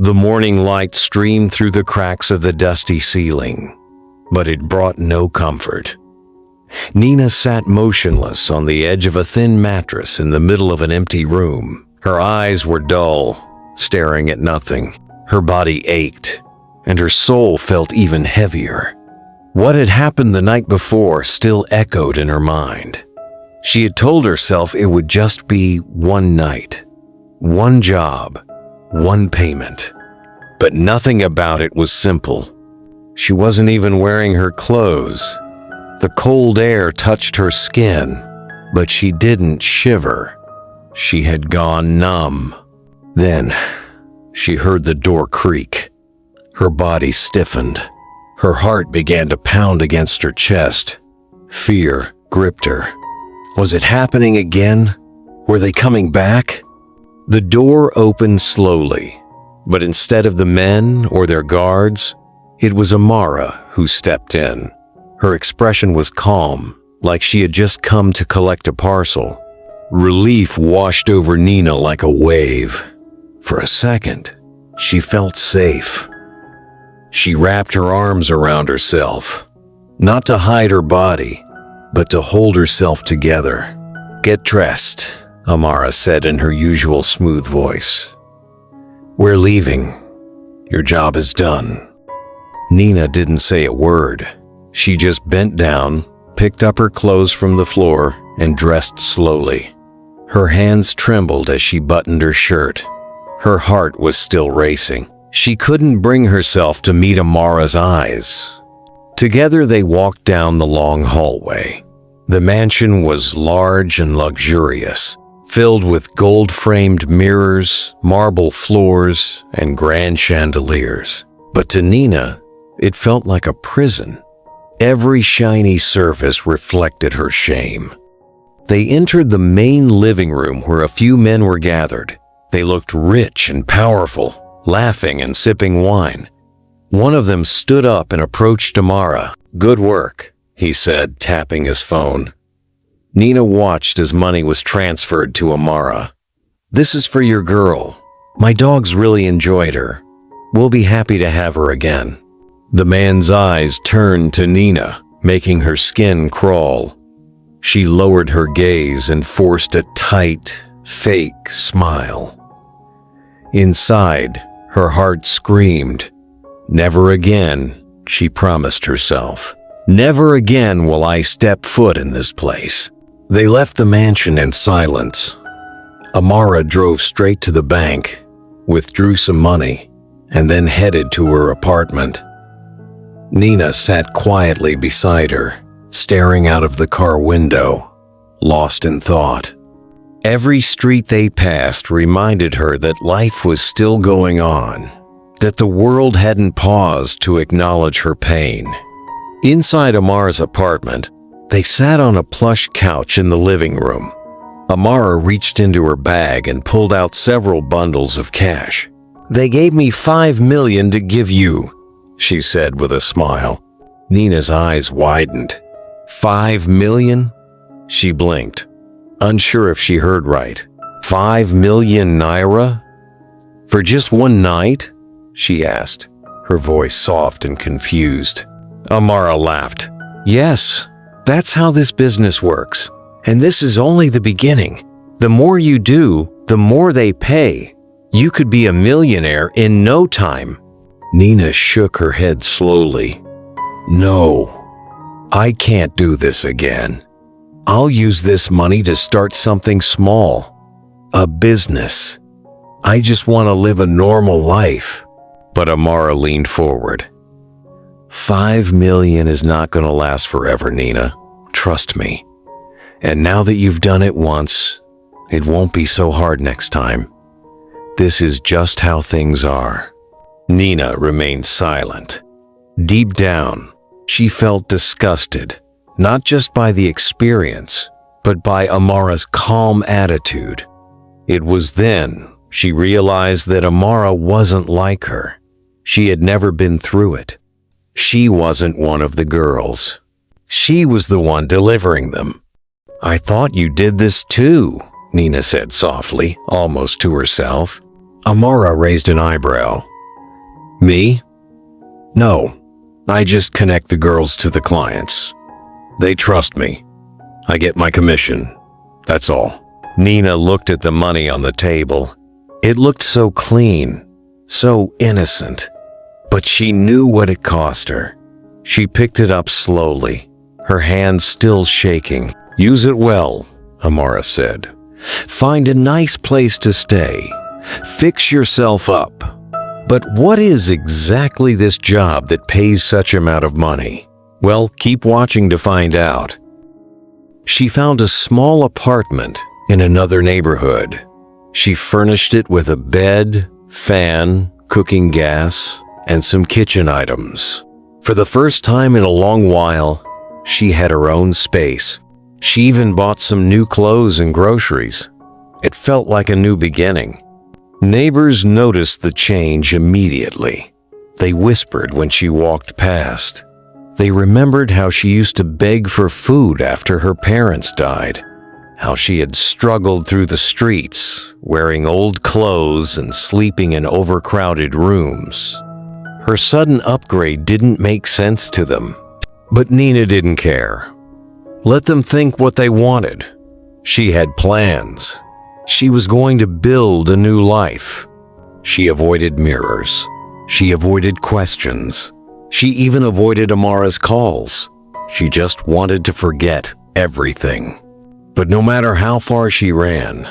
The morning light streamed through the cracks of the dusty ceiling, but it brought no comfort. Nina sat motionless on the edge of a thin mattress in the middle of an empty room. Her eyes were dull, staring at nothing. Her body ached, and her soul felt even heavier. What had happened the night before still echoed in her mind. She had told herself it would just be one night, one job, one payment. But nothing about it was simple. She wasn't even wearing her clothes. The cold air touched her skin, but she didn't shiver. She had gone numb. Then, she heard the door creak. Her body stiffened. Her heart began to pound against her chest. Fear gripped her. Was it happening again? Were they coming back? The door opened slowly, but instead of the men or their guards, it was Amara who stepped in. Her expression was calm, like she had just come to collect a parcel. Relief washed over Nina like a wave. For a second, she felt safe. She wrapped her arms around herself, not to hide her body, but to hold herself together. "Get dressed," Amara said in her usual smooth voice. "We're leaving. Your job is done." Nina didn't say a word. She just bent down, picked up her clothes from the floor, and dressed slowly. Her hands trembled as she buttoned her shirt. Her heart was still racing. She couldn't bring herself to meet Amara's eyes. Together they walked down the long hallway. The mansion was large and luxurious, filled with gold-framed mirrors, marble floors, and grand chandeliers. But to Nina, it felt like a prison. Every shiny surface reflected her shame. They entered the main living room where a few men were gathered. They looked rich and powerful, laughing and sipping wine. One of them stood up and approached Amara. "Good work," he said, tapping his phone. Nina watched as money was transferred to Amara. "This is for your girl. My dogs really enjoyed her. We'll be happy to have her again." The man's eyes turned to Nina, making her skin crawl. She lowered her gaze and forced a tight, fake smile. Inside, her heart screamed. Never again, she promised herself. Never again will I step foot in this place. They left the mansion in silence. Amara drove straight to the bank, withdrew some money, and then headed to her apartment. Nina sat quietly beside her, staring out of the car window, lost in thought. Every street they passed reminded her that life was still going on, that the world hadn't paused to acknowledge her pain. Inside Amara's apartment, they sat on a plush couch in the living room. Amara reached into her bag and pulled out several bundles of cash. "They gave me $5 million to give you," she said with a smile. Nina's eyes widened. $5 million? She blinked, unsure if she heard right. 5 million naira? For just one night? She asked, her voice soft and confused. Amara laughed. "Yes, that's how this business works. And this is only the beginning. The more you do, the more they pay. You could be a millionaire in no time." Nina shook her head slowly. "No, I can't do this again. I'll use this money to start something small. A business. I just want to live a normal life." But Amara leaned forward. 5 million is not going to last forever, Nina. Trust me. And now that you've done it once, it won't be so hard next time. This is just how things are. Nina remained silent. Deep down, she felt disgusted, not just by the experience, but by Amara's calm attitude. It was then she realized that Amara wasn't like her. She had never been through it. She wasn't one of the girls. She was the one delivering them. "I thought you did this too," Nina said softly, almost to herself. Amara raised an eyebrow. Me? No, I just connect the girls to the clients. They trust me. I get my commission. That's all. Nina looked at the money on the table. It looked so clean, so innocent. But she knew what it cost her. She picked it up slowly, her hand still shaking. Use it well, Amara said. Find a nice place to stay. Fix yourself up. But what is exactly this job that pays such amount of money? Well, keep watching to find out. She found a small apartment in another neighborhood. She furnished it with a bed, fan, cooking gas, and some kitchen items. For the first time in a long while, she had her own space. She even bought some new clothes and groceries. It felt like a new beginning. Neighbors noticed the change immediately. They whispered when she walked past. They remembered how she used to beg for food after her parents died, how she had struggled through the streets, wearing old clothes and sleeping in overcrowded rooms. Her sudden upgrade didn't make sense to them, but Nina didn't care. Let them think what they wanted. She had plans. She was going to build a new life. She avoided mirrors. She avoided questions. She even avoided Amara's calls. She just wanted to forget everything. But no matter how far she ran,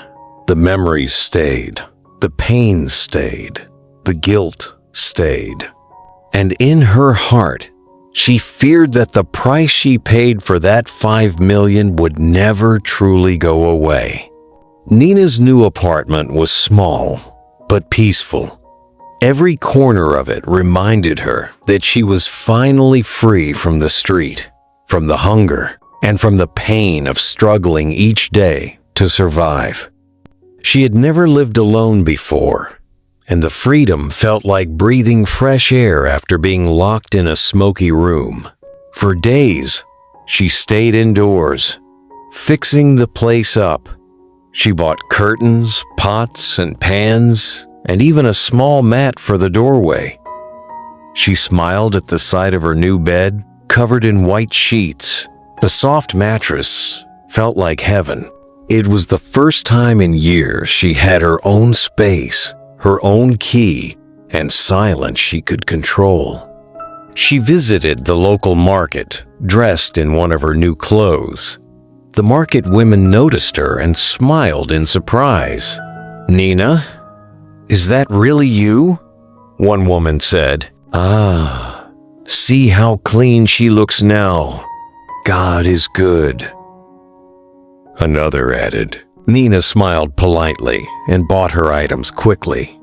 the memories stayed. The pain stayed. The guilt stayed. And in her heart, she feared that the price she paid for that $5 million would never truly go away. Nina's new apartment was small, but peaceful. Every corner of it reminded her that she was finally free from the street, from the hunger, and from the pain of struggling each day to survive. She had never lived alone before, and the freedom felt like breathing fresh air after being locked in a smoky room. For days, she stayed indoors, fixing the place up. She bought curtains, pots, and pans, and even a small mat for the doorway. She smiled at the sight of her new bed, covered in white sheets. The soft mattress felt like heaven. It was the first time in years she had her own space, her own key, and silence she could control. She visited the local market, dressed in one of her new clothes. The market women noticed her and smiled in surprise. "Nina, is that really you?" one woman said. "Ah, see how clean she looks now. God is good." Another added. Nina smiled politely and bought her items quickly.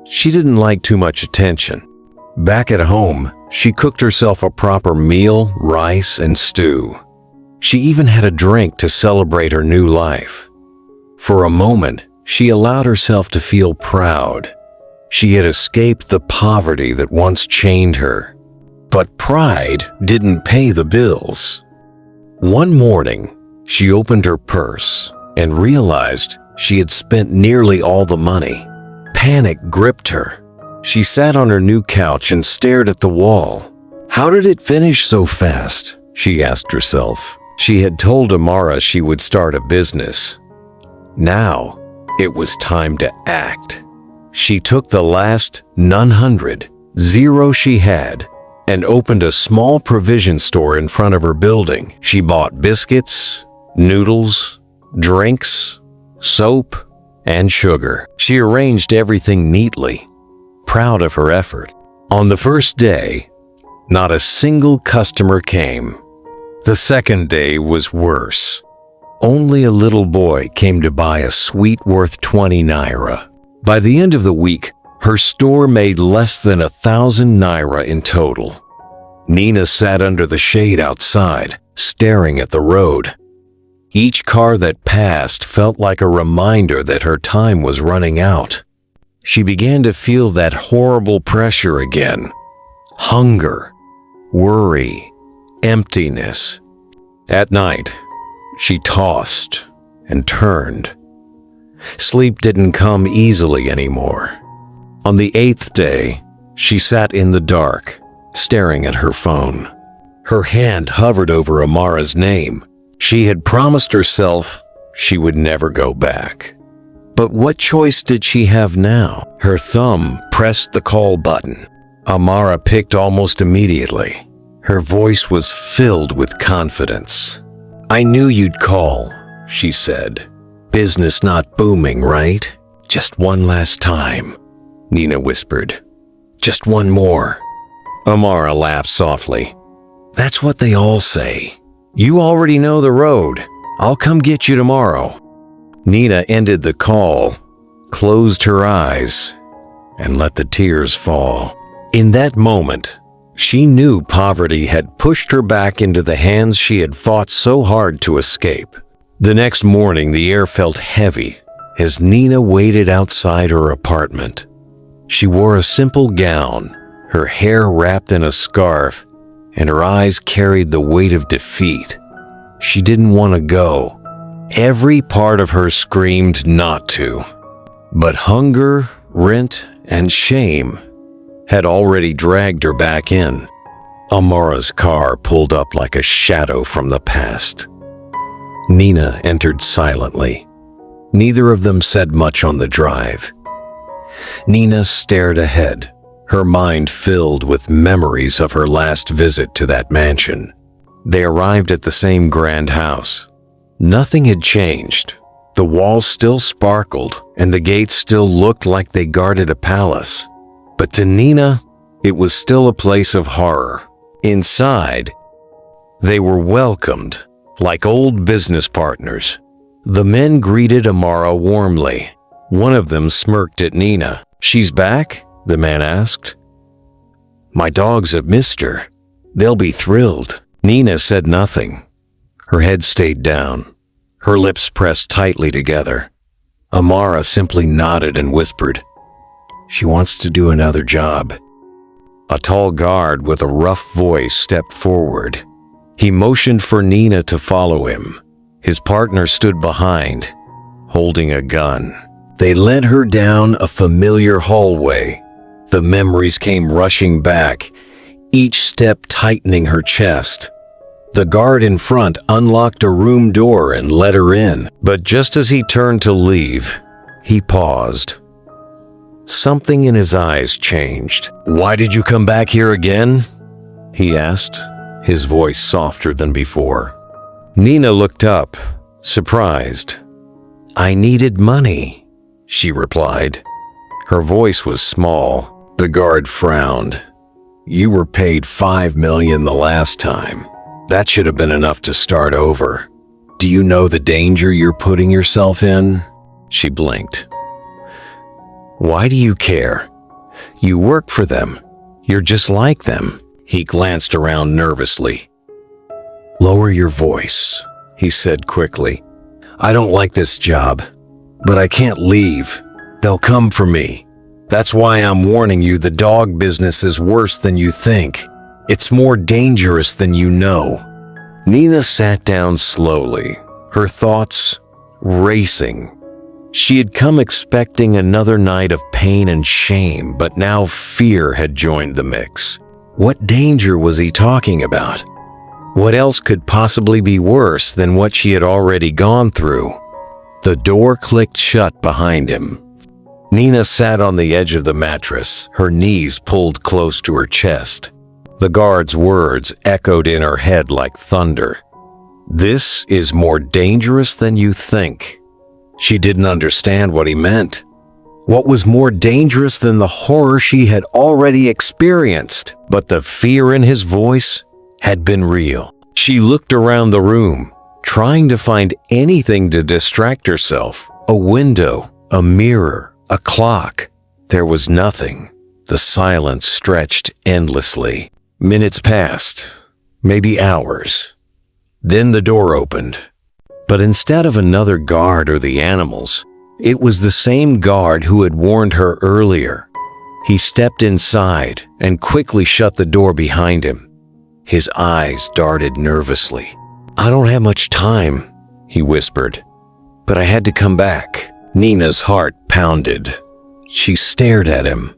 She didn't like too much attention. Back at home, she cooked herself a proper meal, rice, and stew. She even had a drink to celebrate her new life. For a moment, she allowed herself to feel proud. She had escaped the poverty that once chained her. But pride didn't pay the bills. One morning, she opened her purse and realized she had spent nearly all the money. Panic gripped her. She sat on her new couch and stared at the wall. How did it finish so fast? She asked herself. She had told Amara she would start a business. Now, it was time to act. She took the last $900 she had and opened a small provision store in front of her building. She bought biscuits, noodles, drinks, soap, and sugar. She arranged everything neatly, proud of her effort. On the first day, not a single customer came. The second day was worse. Only a little boy came to buy a sweet worth 20 naira. By the end of the week, her store made less than 1,000 naira in total. Nina sat under the shade outside, staring at the road. Each car that passed felt like a reminder that her time was running out. She began to feel that horrible pressure again. Hunger, worry, emptiness. At night, she tossed and turned. Sleep didn't come easily anymore. On the 8th day, She sat in the dark, staring at her phone. Her hand hovered over Amara's name. She had promised herself she would never go back. But what choice did she have now? Her thumb pressed the call button. Amara picked almost immediately. Her voice was filled with confidence. "I knew you'd call," she said. "Business not booming, right?" "Just one last time," Nina whispered. "Just one more." Amara laughed softly. "That's what they all say. You already know the road. I'll come get you tomorrow." Nina ended the call, closed her eyes, and let the tears fall. In that moment, she knew poverty had pushed her back into the hands she had fought so hard to escape. The next morning, the air felt heavy as Nina waited outside her apartment. She wore a simple gown, her hair wrapped in a scarf, and her eyes carried the weight of defeat. She didn't want to go. Every part of her screamed not to. But hunger, rent, and shame had already dragged her back in. Amara's car pulled up like a shadow from the past. Nina entered silently. Neither of them said much on the drive. Nina stared ahead, her mind filled with memories of her last visit to that mansion. They arrived at the same grand house. Nothing had changed. The walls still sparkled, and the gates still looked like they guarded a palace. But to Nina, it was still a place of horror. Inside, they were welcomed like old business partners. The men greeted Amara warmly. One of them smirked at Nina. "She's back?" the man asked. "My dogs have missed her. They'll be thrilled." Nina said nothing. Her head stayed down, her lips pressed tightly together. Amara simply nodded and whispered, "She wants to do another job." A tall guard with a rough voice stepped forward. He motioned for Nina to follow him. His partner stood behind, holding a gun. They led her down a familiar hallway. The memories came rushing back, each step tightening her chest. The guard in front unlocked a room door and let her in. But just as he turned to leave, he paused. Something in his eyes changed. "Why did you come back here again?" he asked, his voice softer than before. Nina looked up, surprised. "I needed money," she replied. Her voice was small. The guard frowned. "You were paid $5 million the last time. That should have been enough to start over. Do you know the danger you're putting yourself in?" She blinked. "Why do you care? You work for them. You're just like them." He glanced around nervously. "Lower your voice," he said quickly. "I don't like this job, but I can't leave. They'll come for me. That's why I'm warning you, the dog business is worse than you think. It's more dangerous than you know." Nina sat down slowly, her thoughts racing. She had come expecting another night of pain and shame, but now fear had joined the mix. What danger was he talking about? What else could possibly be worse than what she had already gone through? The door clicked shut behind him. Nina sat on the edge of the mattress, her knees pulled close to her chest. The guard's words echoed in her head like thunder. "This is more dangerous than you think." She didn't understand what he meant. What was more dangerous than the horror she had already experienced? But the fear in his voice had been real. She looked around the room, trying to find anything to distract herself. A window, a mirror, a clock. There was nothing. The silence stretched endlessly. Minutes passed, maybe hours. Then the door opened. But instead of another guard or the animals, it was the same guard who had warned her earlier. He stepped inside and quickly shut the door behind him. His eyes darted nervously. "I don't have much time," he whispered, "but I had to come back." Nina's heart pounded. She stared at him,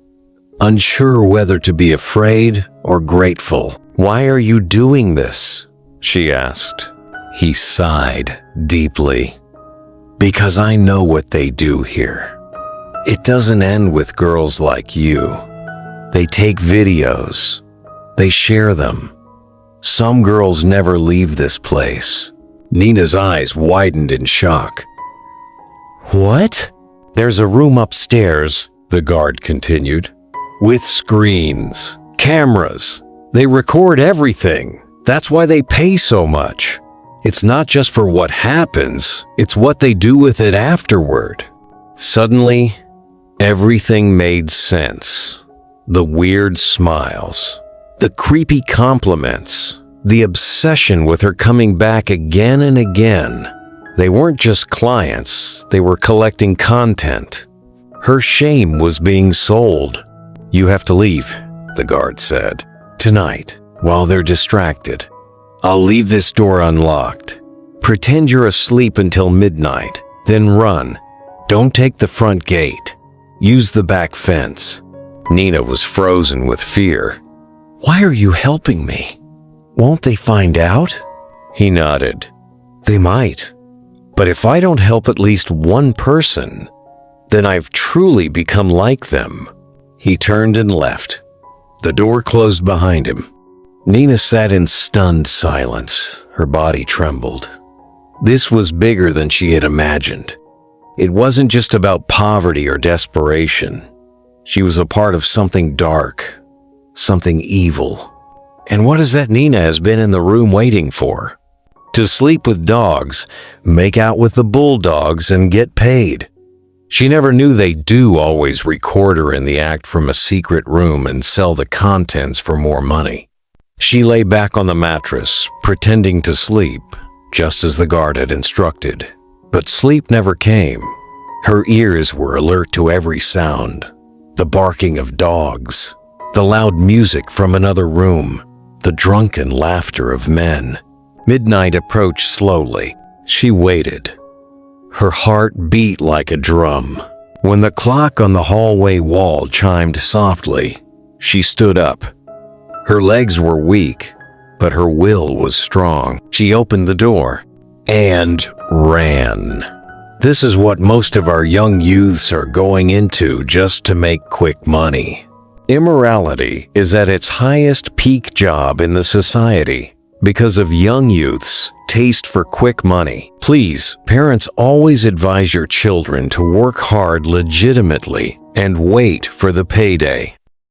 unsure whether to be afraid or grateful. "Why are you doing this?" she asked. He sighed deeply. "Because I know what they do here. It doesn't end with girls like you. They take videos. They share them. Some girls never leave this place." Nina's eyes widened in shock. "What?" "There's a room upstairs," the guard continued, "with screens, cameras. They record everything. That's why they pay so much. It's not just for what happens, it's what they do with it afterward." Suddenly, everything made sense. The weird smiles, the creepy compliments, the obsession with her coming back again and again. They weren't just clients, they were collecting content. Her shame was being sold. "You have to leave," the guard said. "Tonight, while they're distracted. I'll leave this door unlocked. Pretend you're asleep until midnight, then run. Don't take the front gate. Use the back fence." Nina was frozen with fear. "Why are you helping me? Won't they find out?" He nodded. "They might. But if I don't help at least one person, then I've truly become like them." He turned and left. The door closed behind him. Nina sat in stunned silence. Her body trembled. This was bigger than she had imagined. It wasn't just about poverty or desperation. She was a part of something dark, something evil. And what is that Nina has been in the room waiting for? To sleep with dogs, make out with the bulldogs, and get paid. She never knew they do always record her in the act from a secret room and sell the contents for more money. She lay back on the mattress, pretending to sleep, just as the guard had instructed. But sleep never came. Her ears were alert to every sound. The barking of dogs, the loud music from another room, the drunken laughter of men. Midnight approached slowly. She waited. Her heart beat like a drum. When the clock on the hallway wall chimed softly, she stood up. Her legs were weak, but her will was strong. She opened the door and ran. This is what most of our young youths are going into just to make quick money. Immorality is at its highest peak job in the society because of young youth's taste for quick money. Please, parents, always advise your children to work hard legitimately and wait for the payday.